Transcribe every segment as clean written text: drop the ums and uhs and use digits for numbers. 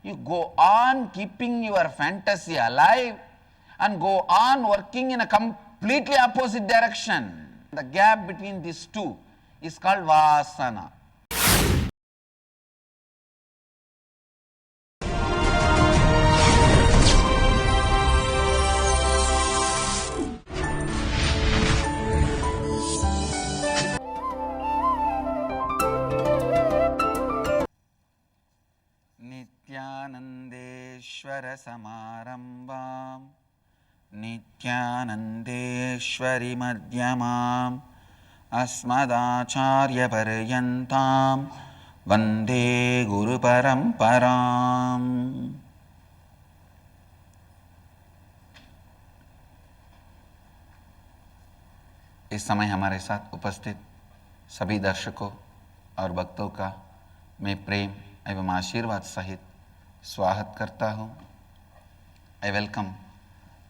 you go on keeping your fantasy alive and go on working in a completely opposite direction. The gap between these two is called VASANA. Nithyanandeshwara samarambam Nithyanandeshwari madhyamam Asmadacharya paryantam Vande Guru Paramparam. इस समय हमारे साथ उपस्थित सभी दर्शकों और भक्तों का मैं प्रेम एवं आशीर्वाद सहित स्वागत करता हूँ. I welcome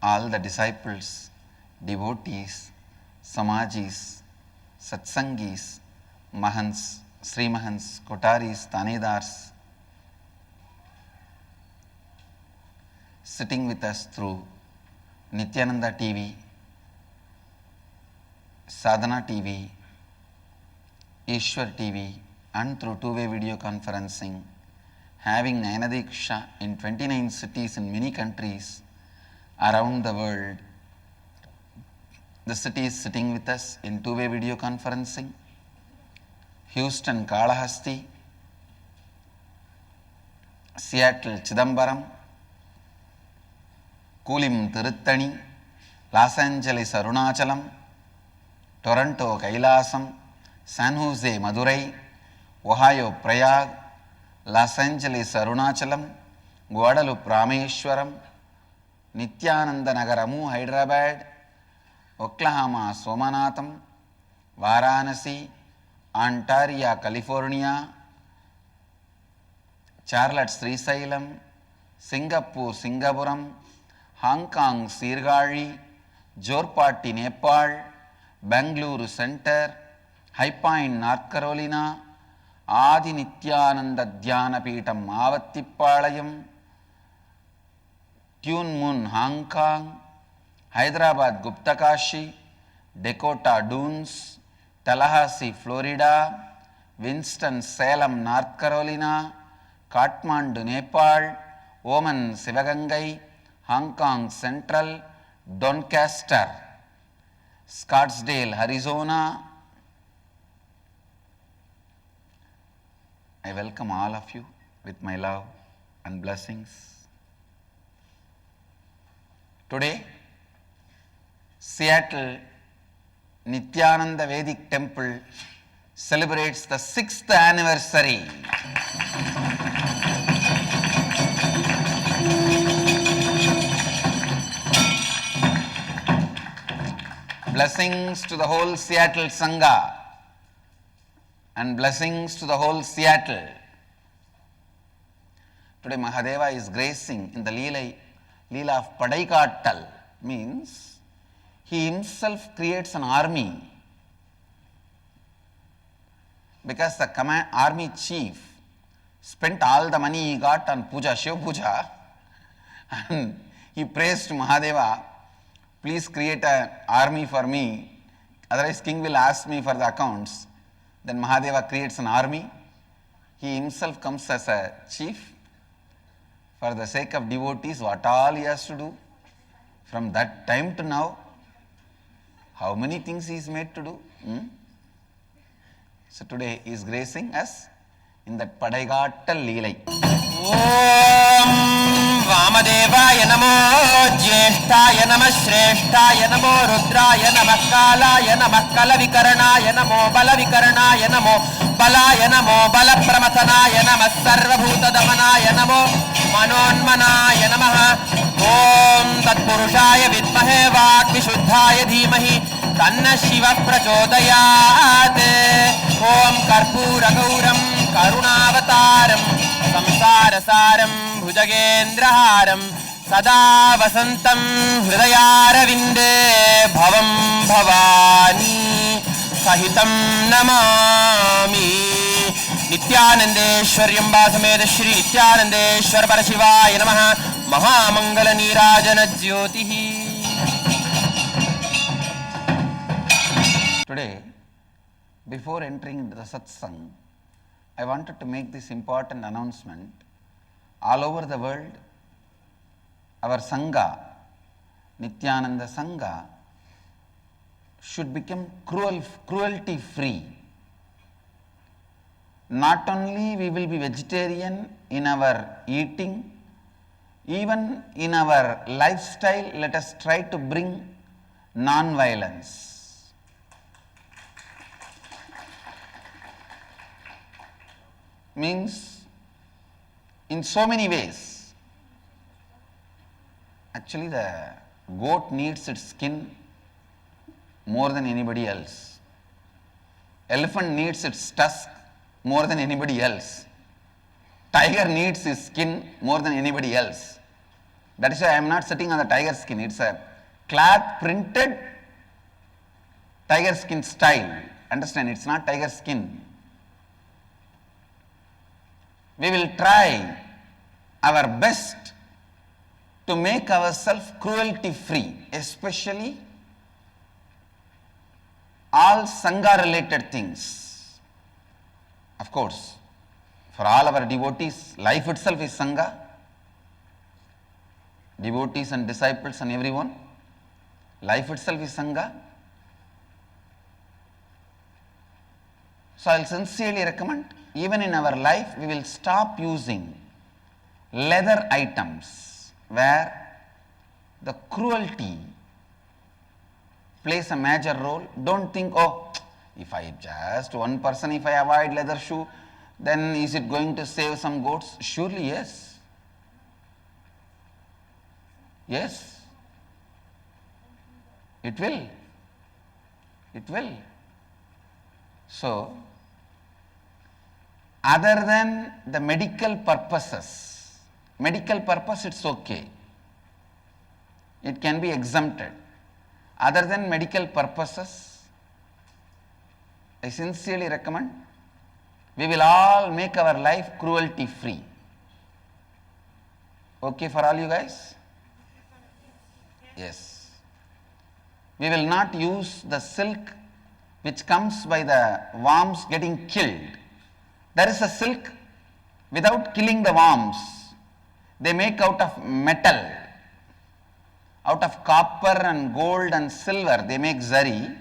all the disciples, devotees, samajis, satsangis, mahants, Sri Mahants, Kotaris, Tanedars sitting with us through Nithyananda TV, Sadhana TV, Ishwar TV and through two-way video conferencing, having Nayanadiksha in 29 cities in many countries around the world. The city is sitting with us in two-way video conferencing. Houston, Kalahasti, Seattle, Chidambaram, Kulim, Tiruttani, Los Angeles, Arunachalam, Toronto, Kailasam, San Jose, Madurai, Ohio, Prayag, Los Angeles, Arunachalam, Guadalupe, Rameshwaram, Nithyananda Nagaramu, Hyderabad, Oklahoma, Somanatham, Varanasi, Ontario, California, Charlotte, Srisailam, Singapore, Singapuram, Hong Kong, Sirgari, Jorpati, Nepal, Bangalore Center, High Point, North Carolina, Adi Nithyananda Dhyana Peetam, Avattipalayam, Tune Moon, Hong Kong, Hyderabad, Guptakashi, Dakota Dunes, Tallahassee, Florida, Winston-Salem, North Carolina, Kathmandu, Nepal, Oman, Sivagangai, Hong Kong Central, Doncaster, Scottsdale, Arizona. I welcome all of you with my love and blessings. Today, Seattle Nithyananda Vedic Temple celebrates the 6th anniversary. Blessings to the whole Seattle Sangha and blessings to the whole Seattle. Today Mahadeva is gracing in the Leela of Padaikattal, means he himself creates an army, because the army chief spent all the money he got on puja, Shiva puja, and he prays to Mahadeva, please create an army for me, otherwise king will ask me for the accounts. Then Mahadeva creates an army. He himself comes as a chief. For the sake of devotees, what all he has to do. From that time to now, how many things he is made to do. So today he is gracing us in that Padaigattal Leelai. Om Vamadevaya Namo Jyeshtaya Namah Shrestaya Namo Rudraya Namah Kalaya Namah Kalavikarnaya Namo Balavikarnaya Namo Balaya Namo Balapramathanaya Namah Sarvabhuta Damanaya Namo Manonmanaya Namah. Om Tatpurushaya Vidmahe Vakvishuddhaya Dhimahi Tanna Shiva Prachodayate. Om Karpura Gauram Karunavataram Samsarasaram Bhujagendraharam Sada Vasantam Hridayaravinде Bhavam Bhavani Sahitam Namami नित्यानंदेश्वर्यंबा समेत श्री नित्यानंदेश्वर परशिवाय नमः। महामंगल नीराजन ज्योति। Today, before entering the satsang, I wanted to make this important announcement. All over the world, our Sangha, Nithyananda Sangha, should become cruelty free. Not only we will be vegetarian in our eating, even in our lifestyle, let us try to bring non-violence. Means in so many ways. Actually, the goat needs its skin more than anybody else. Elephant needs its tusk more than anybody else. Tiger needs his skin more than anybody else. That is why I am not sitting on the tiger skin. It's a cloth printed tiger skin style. Understand? It's not tiger skin. We will try our best to make ourselves cruelty free, especially all Sangha related things. Of course, for all our devotees, life itself is Sangha. Devotees and disciples and everyone, life itself is Sangha. So I will sincerely recommend, even in our life, we will stop using leather items where the cruelty plays a major role. Don't think, oh, if I just one person, if I avoid leather shoe, then is it going to save some goats? Surely yes. Yes. It will. It will. So, other than the medical purposes, medical purpose it's okay. It can be exempted. Other than medical purposes, I sincerely recommend we will all make our life cruelty free. Okay for all you guys? Yes. We will not use the silk which comes by the worms getting killed. There is a silk without killing the worms. They make out of metal, out of copper and gold and silver, they make zari.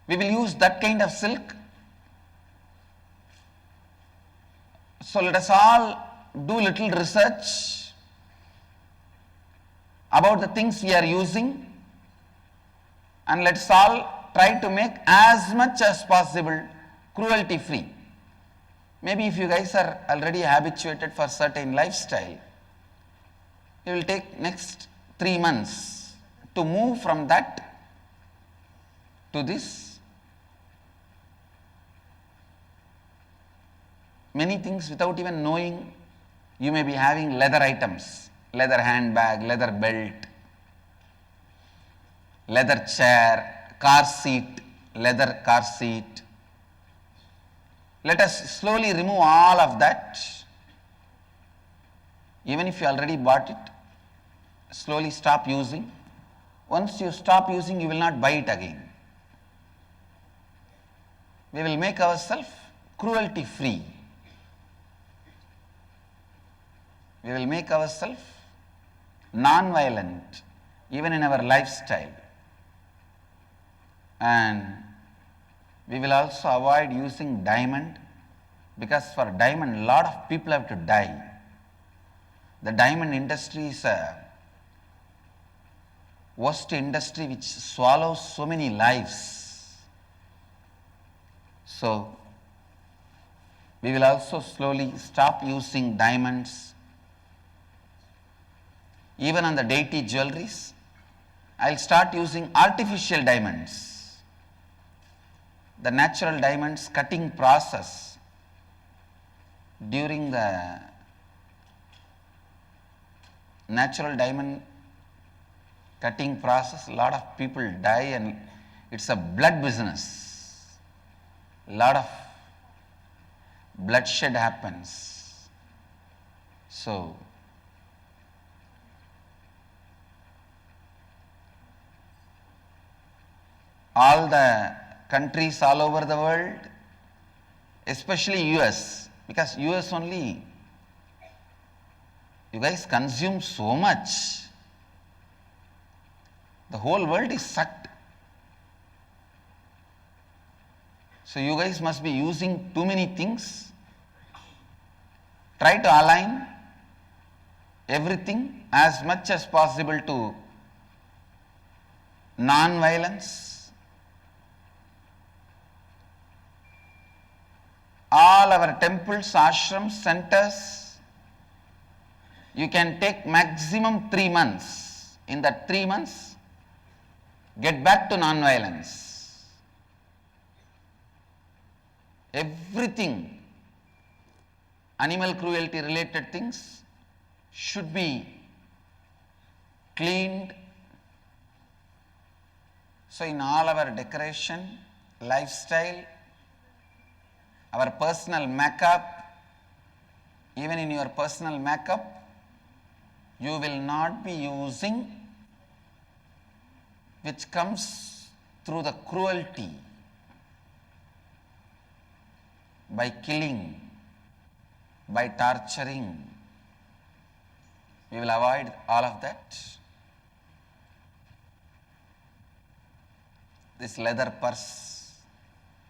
We will use that kind of silk. So let us all do little research about the things we are using, and let us all try to make as much as possible cruelty free. Maybe if you guys are already habituated for certain lifestyle, you will take next 3 months to move from that to this. Many things without even knowing, you may be having leather items, leather handbag, leather belt, leather chair, car seat, leather car seat. Let us slowly remove all of that. Even if you already bought it, slowly stop using. Once you stop using, you will not buy it again. We will make ourselves cruelty free. We will make ourselves non-violent, even in our lifestyle. And we will also avoid using diamond, because for diamond, a lot of people have to die. The diamond industry is a worst industry which swallows so many lives. So, we will also slowly stop using diamonds. Even on the deity jewelries, I will start using artificial diamonds. The natural diamonds cutting process, during the natural diamond cutting process, a lot of people die and it's a blood business. A lot of bloodshed happens. So, all the countries all over the world, especially US, because US only, you guys consume so much. The whole world is sucked. So you guys must be using too many things. Try to align everything as much as possible to non-violence. All our temples, ashrams, centers, you can take maximum 3 months. In that 3 months, get back to non-violence. Everything, animal cruelty related things should be cleaned. So in all our decoration, lifestyle, our personal makeup, even in your personal makeup, you will not be using which comes through the cruelty, by killing, by torturing. We will avoid all of that. This leather purse,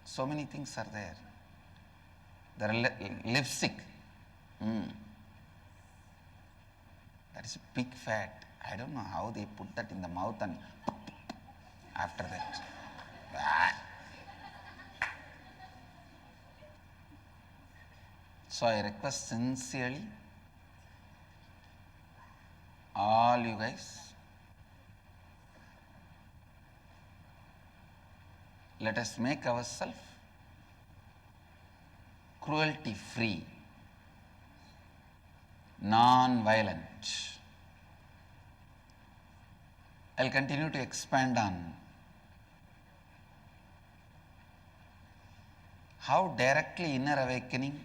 so many things are there. The lipstick, that is a big fat. I don't know how they put that in the mouth and after that. So I request sincerely all you guys, let us make ourselves cruelty free, non-violent. I'll continue to expand on how directly inner awakening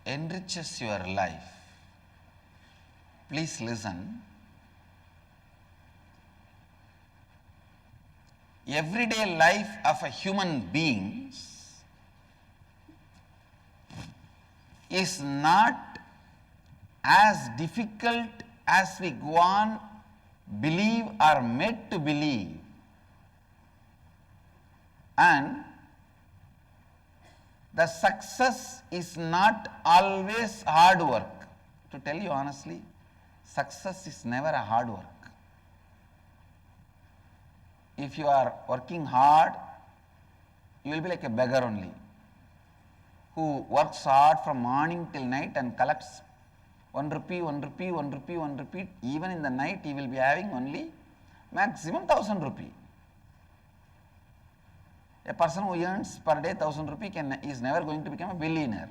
enriches your life. Please listen. Everyday life of a human being is not as difficult as we go on believe or made to believe, and the success is not always hard work. To tell you honestly, success is never a hard work. If you are working hard, you will be like a beggar only, who works hard from morning till night and collects 1 rupee, 1 rupee, 1 rupee, 1 rupee. Even in the night, he will be having only maximum 1000 rupee. A person who earns per day 1000 rupee is never going to become a billionaire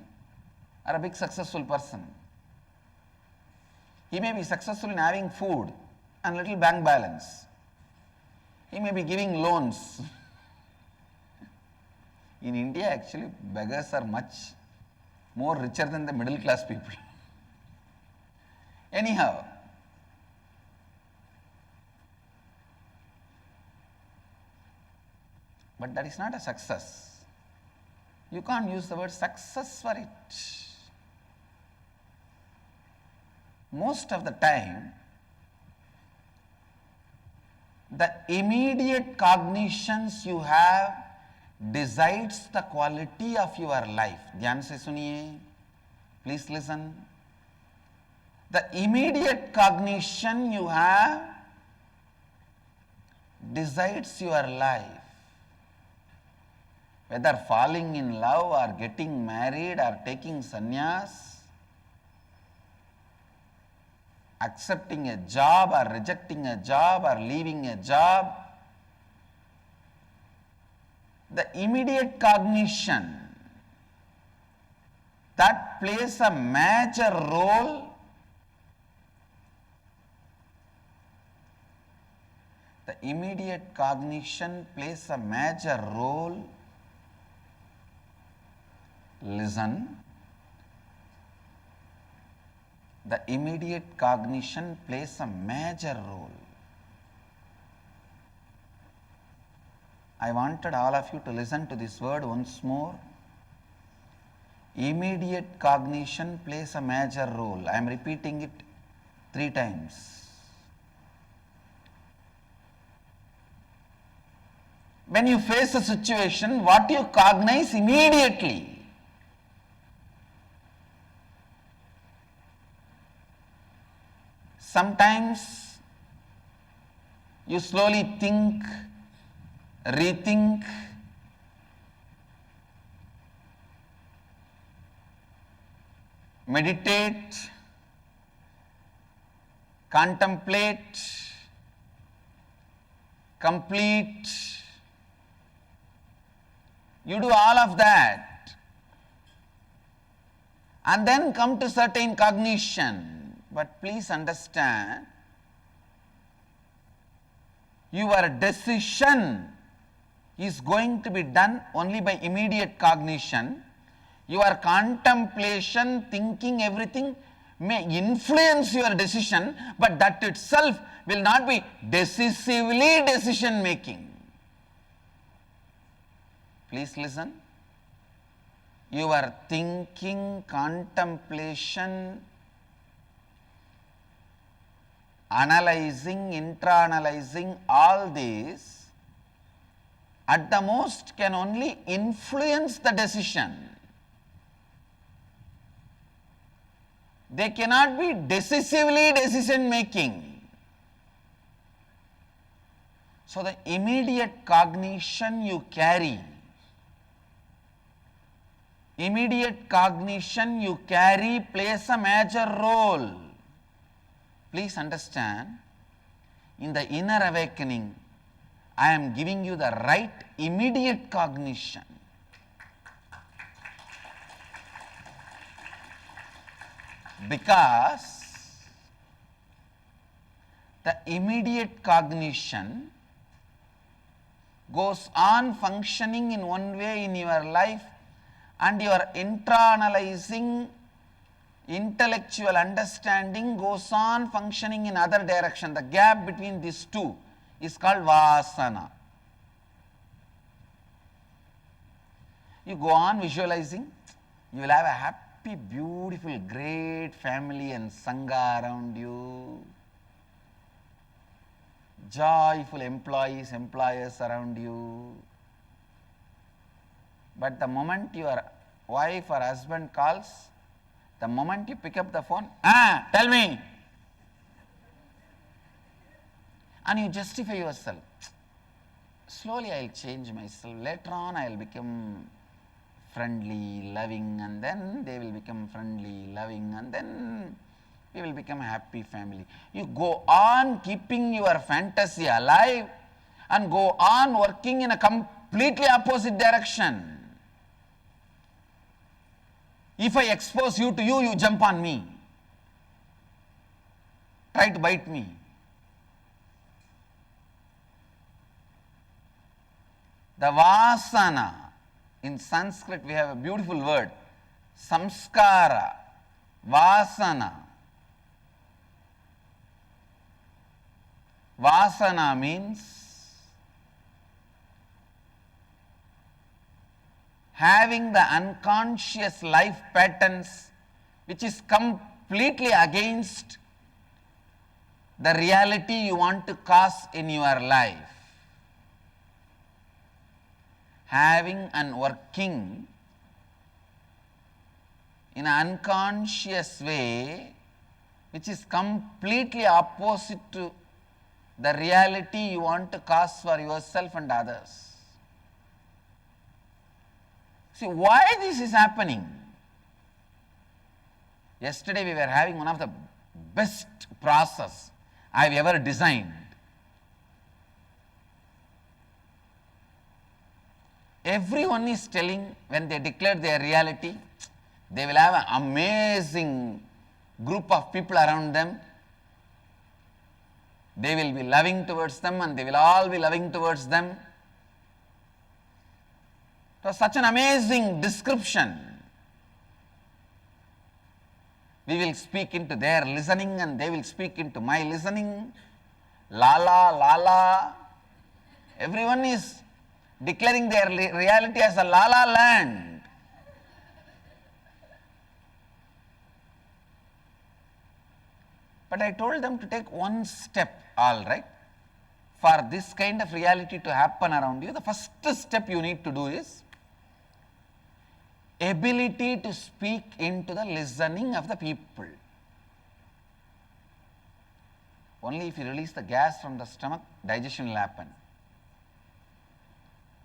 or a big successful person. He may be successful in having food and little bank balance. He may be giving loans. In India, actually, beggars are much more richer than the middle class people. Anyhow, but that is not a success. You can't use the word success for it. Most of the time, the immediate cognitions you have decides the quality of your life. Dhyan se suniye, please listen. The immediate cognition you have decides your life. Whether falling in love or getting married or taking sannyas, accepting a job or rejecting a job or leaving a job, the immediate cognition that plays a major role listen, the immediate cognition plays a major role. I wanted all of you to listen to this word once more. Immediate cognition plays a major role. I am repeating it 3 times. When you face a situation, what you cognize immediately? Sometimes you slowly think, rethink, meditate, contemplate, complete. You do all of that and then come to certain cognition. But please understand, your decision is going to be done only by immediate cognition. Your contemplation, thinking, everything may influence your decision, but that itself will not be decisively decision making. Please listen. Your thinking, contemplation, analyzing, intranalysing, all these at the most can only influence the decision. They cannot be decisively decision making. So the immediate cognition you carry, plays a major role. Please understand, in the inner awakening, I am giving you the right immediate cognition. Because the immediate cognition goes on functioning in one way in your life, and your internalizing intellectual understanding goes on functioning in other direction. The gap between these two is called VASANA. You go on visualizing, you will have a happy, beautiful, great family and Sangha around you, joyful employees, employers around you. But the moment your wife or husband calls, the moment you pick up the phone, tell me. And you justify yourself. Slowly I will change myself. Later on I will become friendly, loving, and then they will become friendly, loving, and then we will become a happy family. You go on keeping your fantasy alive and go on working in a completely opposite direction. If I expose you to you, you jump on me, try to bite me. The Vasana, in Sanskrit we have a beautiful word, samskara, Vasana. Vasana means having the unconscious life patterns which is completely against the reality you want to cause in your life. Having and working in an unconscious way which is completely opposite to the reality you want to cause for yourself and others. See, why this is happening? Yesterday we were having one of the best process I have ever designed. Everyone is telling, when they declare their reality, they will have an amazing group of people around them. They will be loving towards them and they will all be loving towards them. It was such an amazing description. We will speak into their listening and they will speak into my listening. Lala, lala. Everyone is declaring their reality as a lala land. But I told them to take one step, all right. For this kind of reality to happen around you, the first step you need to do is ability to speak into the listening of the people. Only if you release the gas from the stomach, digestion will happen.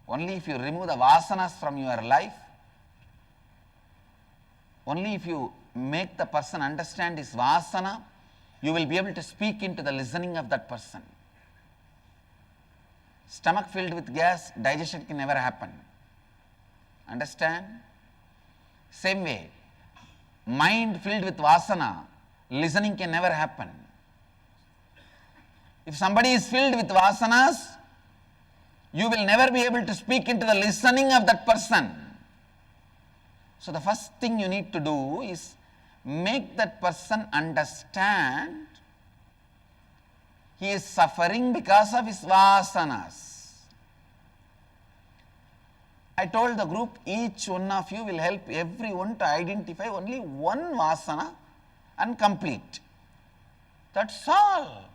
Only if you remove the vasanas from your life, only if you make the person understand his vasana, you will be able to speak into the listening of that person. Stomach filled with gas, digestion can never happen. Understand? Same way, mind filled with vasana, listening can never happen. If somebody is filled with vasanas, you will never be able to speak into the listening of that person. So the first thing you need to do is make that person understand he is suffering because of his vasanas. I told the group, each one of you will help everyone to identify only one vasana and complete. That's all.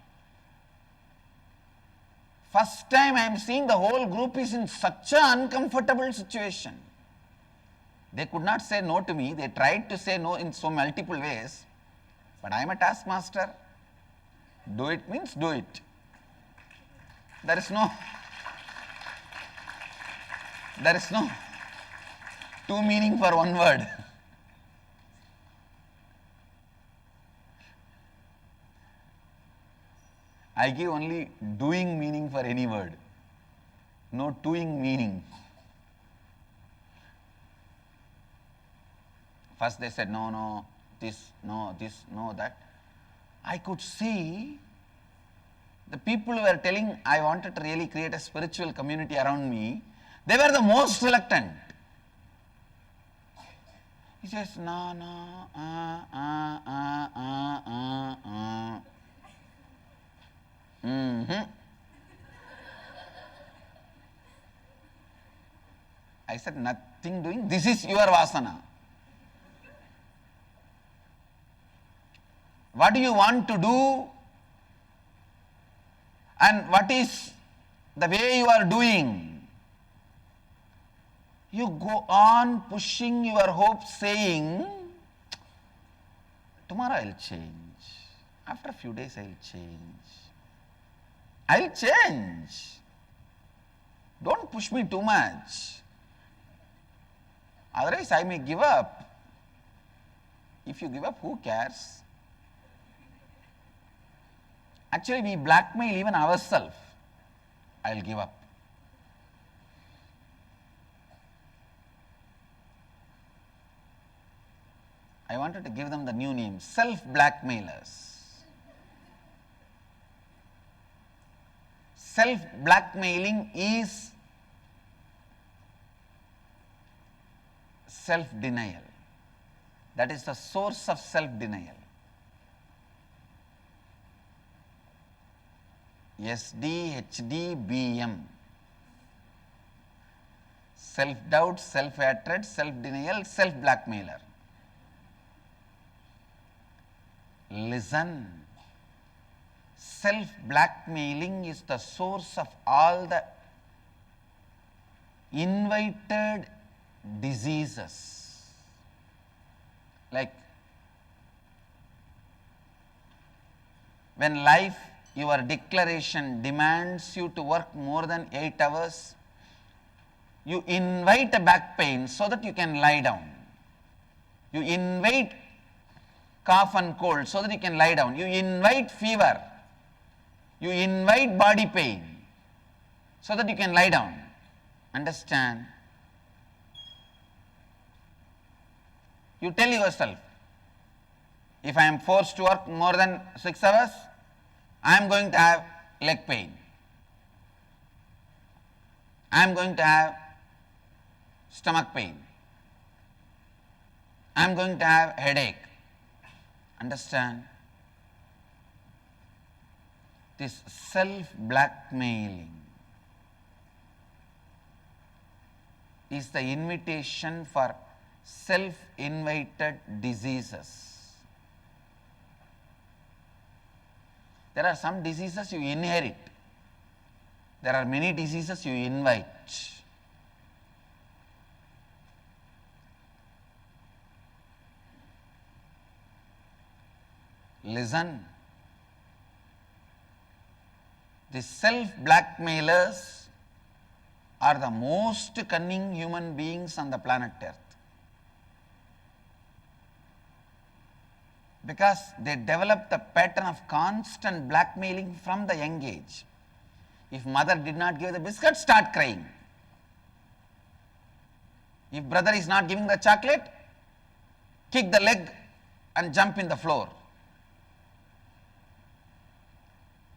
First time I am seeing the whole group is in such an uncomfortable situation. They could not say no to me. They tried to say no in so multiple ways. But I am a taskmaster. Do it means do it. There is no two meaning for one word. I give only doing meaning for any word. No doing meaning. First they said no, this, no, that. I could see the people who were telling I wanted to really create a spiritual community around me, they were the most reluctant. He says, no, I said, nothing doing, this is your vasana. What do you want to do? And what is the way you are doing? You go on pushing your hopes, saying, tomorrow I'll change. After a few days I'll change. I'll change. Don't push me too much. Otherwise I may give up. If you give up, who cares? Actually, we blackmail even ourselves. I'll give up. I wanted to give them the new name, self-blackmailers. Self-blackmailing is self-denial. That is the source of self-denial. SD, HD, BM. Self-doubt, self-hatred, self-denial, self-blackmailer. Listen. Self-blackmailing is the source of all the invited diseases. Like when life, your declaration demands you to work more than 8 hours, you invite a back pain so that you can lie down. You invite cough and cold so that you can lie down. You invite fever. You invite body pain so that you can lie down. Understand? You tell yourself, if I am forced to work more than 6 hours, I am going to have leg pain. I am going to have stomach pain. I am going to have headache. Understand? This self-blackmailing is the invitation for self-invited diseases. There are some diseases you inherit. There are many diseases you invite. Listen. The self-blackmailers are the most cunning human beings on the planet Earth. Because they develop the pattern of constant blackmailing from the young age. If mother did not give the biscuit, start crying. If brother is not giving the chocolate, kick the leg and jump in the floor.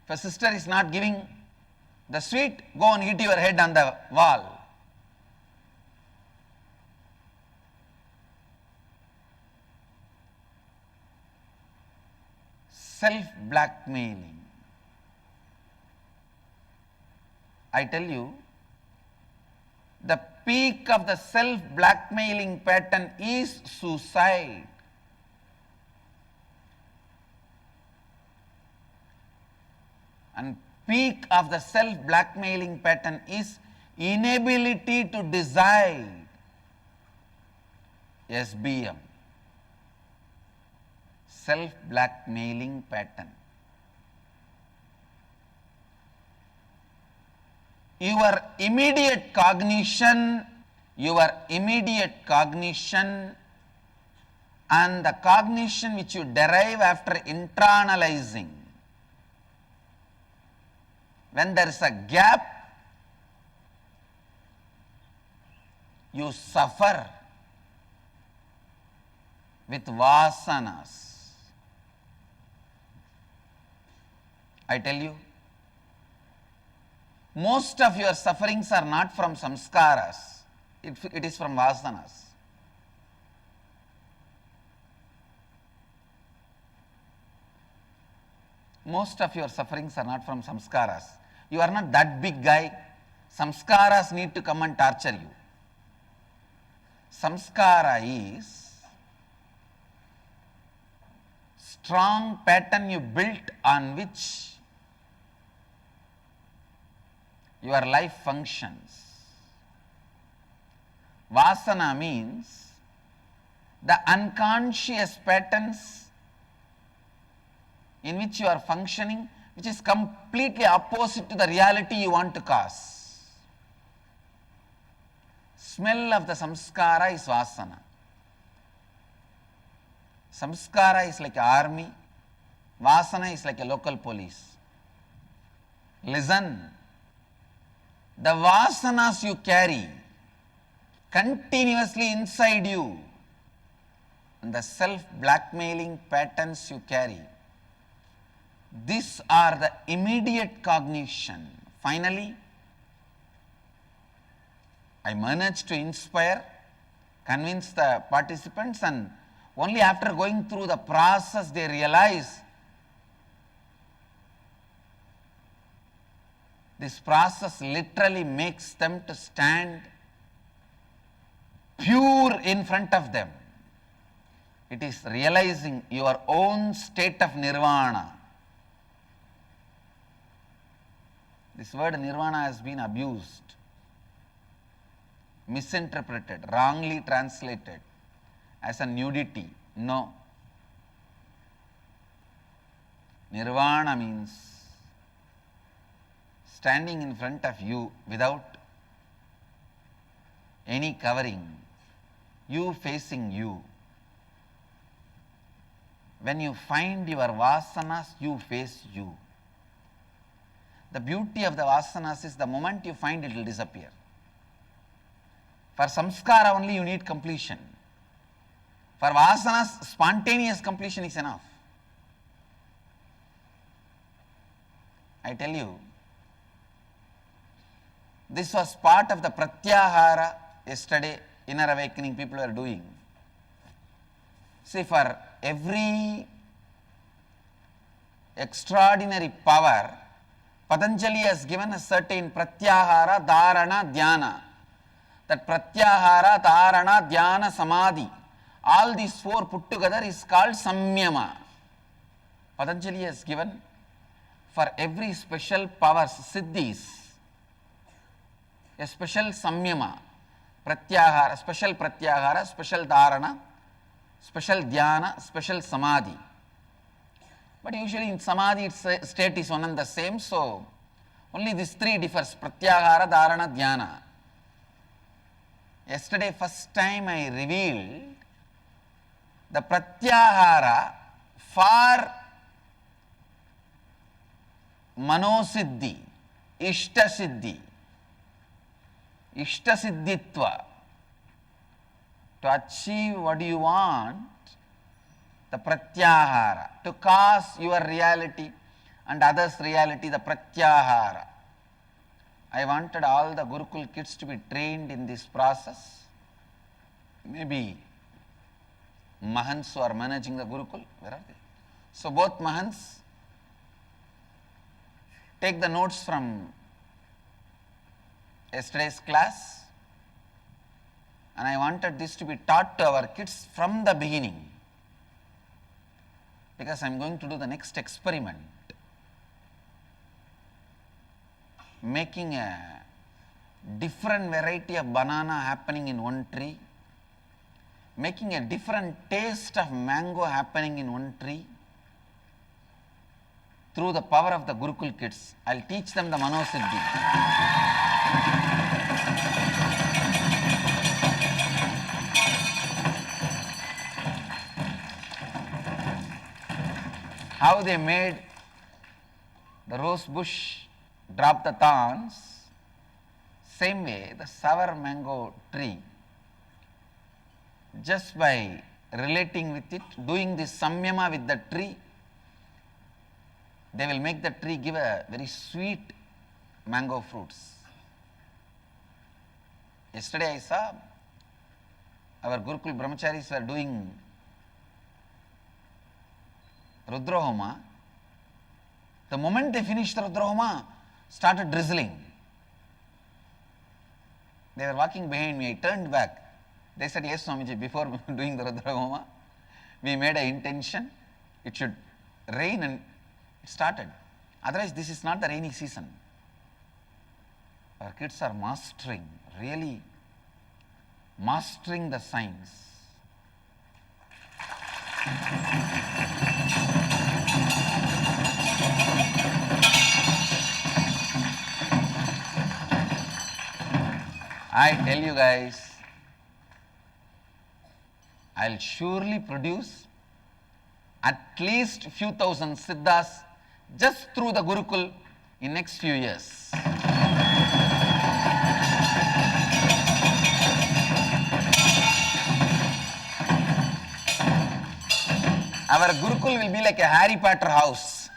If a sister is not giving the sweet, go and hit your head on the wall. Self-blackmailing. I tell you, the peak of the self-blackmailing pattern is suicide. And peak of the self-blackmailing pattern is inability to decide. SBM. Self-blackmailing pattern. Your immediate cognition and the cognition which you derive after internalizing. When there is a gap, you suffer with vasanas. I tell you, most of your sufferings are not from samskaras, it is from vasanas. Most of your sufferings are not from samskaras. You are not that big guy. Samskaras need to come and torture you. Samskara is strong pattern you built on which your life functions. Vasana means the unconscious patterns in which you are functioning, which is completely opposite to the reality you want to cause. Smell of the samskara is vasana. Samskara is like an army, vasana is like a local police. Listen, the vasanas you carry continuously inside you and the self-blackmailing patterns you carry, these are the immediate cognition. Finally, I managed to inspire, convince the participants, and only after going through the process they realize this process literally makes them to stand pure in front of them. It is realizing your own state of nirvana. This word nirvana has been abused, misinterpreted, wrongly translated as a nudity. No. Nirvana means standing in front of you without any covering, you facing you. When you find your vasanas, you face you. The beauty of the vasanas is the moment you find it will disappear. For samskara only you need completion. For vasanas, spontaneous completion is enough. I tell you, this was part of the pratyahara yesterday inner awakening people were doing. See, for every extraordinary power, Patanjali has given a certain pratyahara, dharana, dhyana. That pratyahara, dharana, dhyana, samadhi, all these four put together is called samyama. Patanjali has given for every special powers, siddhis, a special samyama, pratyahara, special dharana, special dhyana, special samadhi. But usually in samadhi its state is one and the same, so only these three differs, pratyahara, dharana, dhyana. Yesterday first time I revealed the pratyahara for manosiddhi, ishtasiddhi, ishtasiddhitva. To achieve what you want, the pratyahara, to cause your reality and others' reality, the pratyahara. I wanted all the Gurukul kids to be trained in this process. Maybe Mahants who are managing the Gurukul, where are they? So both Mahants take the notes from yesterday's class, and I wanted this to be taught to our kids from the beginning, because I am going to do the next experiment, making a different variety of banana happening in one tree, making a different taste of mango happening in one tree. Through the power of the Gurukul kids, I will teach them the Manosiddhi. How they made the rose bush drop the thorns, same way the sour mango tree, just by relating with it, doing this samyama with the tree, they will make the tree give a very sweet mango fruits. Yesterday I saw our Gurukul brahmacharis were doing Rudrahoma. The moment they finished the Rudrahoma, started drizzling. They were walking behind me. I turned back. They said, yes, Swamiji, before doing the Rudrahoma, we made an intention. It should rain, and it started. Otherwise, this is not the rainy season. Our kids are mastering, really mastering the science. I tell you guys, I'll surely produce at least few thousand siddhas just through the Gurukul in next few years. Our Gurukul will be like a Harry Potter house.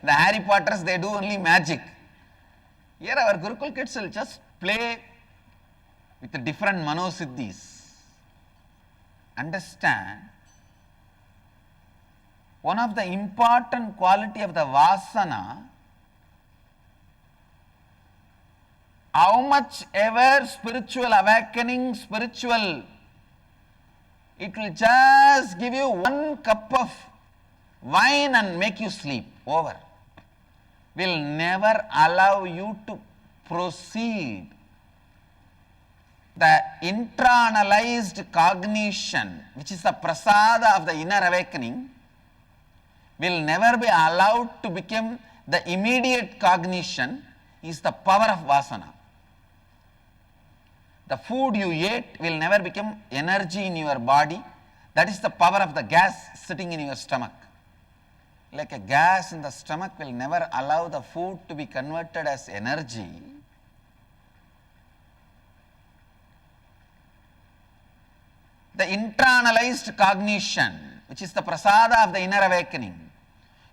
The Harry Potters, they do only magic. Here our Gurukul kids will just play with the different manosiddhis. Understand, one of the important quality of the Vasana, how much ever spiritual awakening, it will just give you one cup of wine and make you sleep, over. Will never allow you to proceed. The intranalized cognition, which is the prasada of the inner awakening, will never be allowed to become the immediate cognition, is the power of Vasana. The food you ate will never become energy in your body. That is the power of the gas sitting in your stomach. Like a gas in the stomach will never allow the food to be converted as energy. The internalized cognition, which is the prasada of the inner awakening,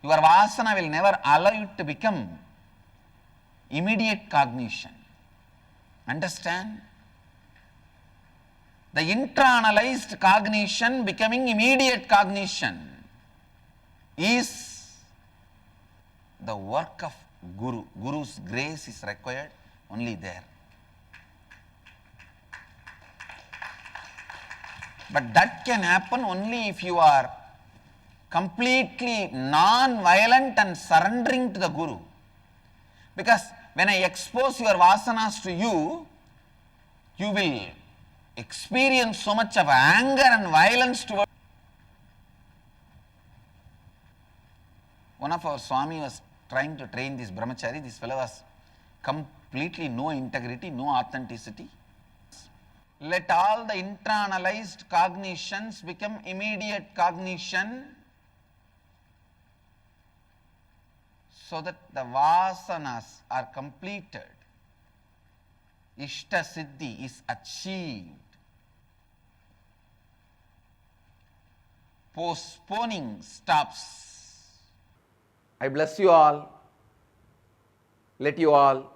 your Vasana will never allow it to become immediate cognition. Understand? The internalized cognition becoming immediate cognition. is the work of Guru. Guru's grace is required only there. But that can happen only if you are completely non-violent and surrendering to the Guru. Because when I expose your vasanas to you, you will experience so much of anger and violence towards. One of our Swami was trying to train this brahmachari. This fellow was completely no integrity, no authenticity. Let all the internalized cognitions become immediate cognition, so that the vasanas are completed. Ishta Siddhi is achieved. Postponing stops. I bless you all. Let you all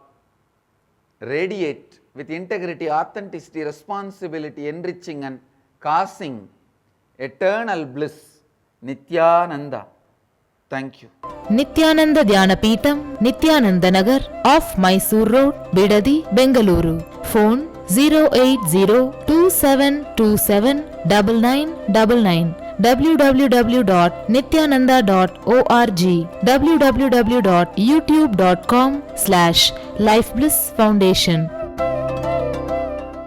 radiate with integrity, authenticity, responsibility, enriching and causing eternal bliss. Nithyananda. Thank you. Nithyananda Dhyanapītam, Nithyananda Nagar, off Mysore Road, Bidadi, Bengaluru. Phone 08027279999. www.nithyananda.org. www.youtube.com/Life Bliss Foundation.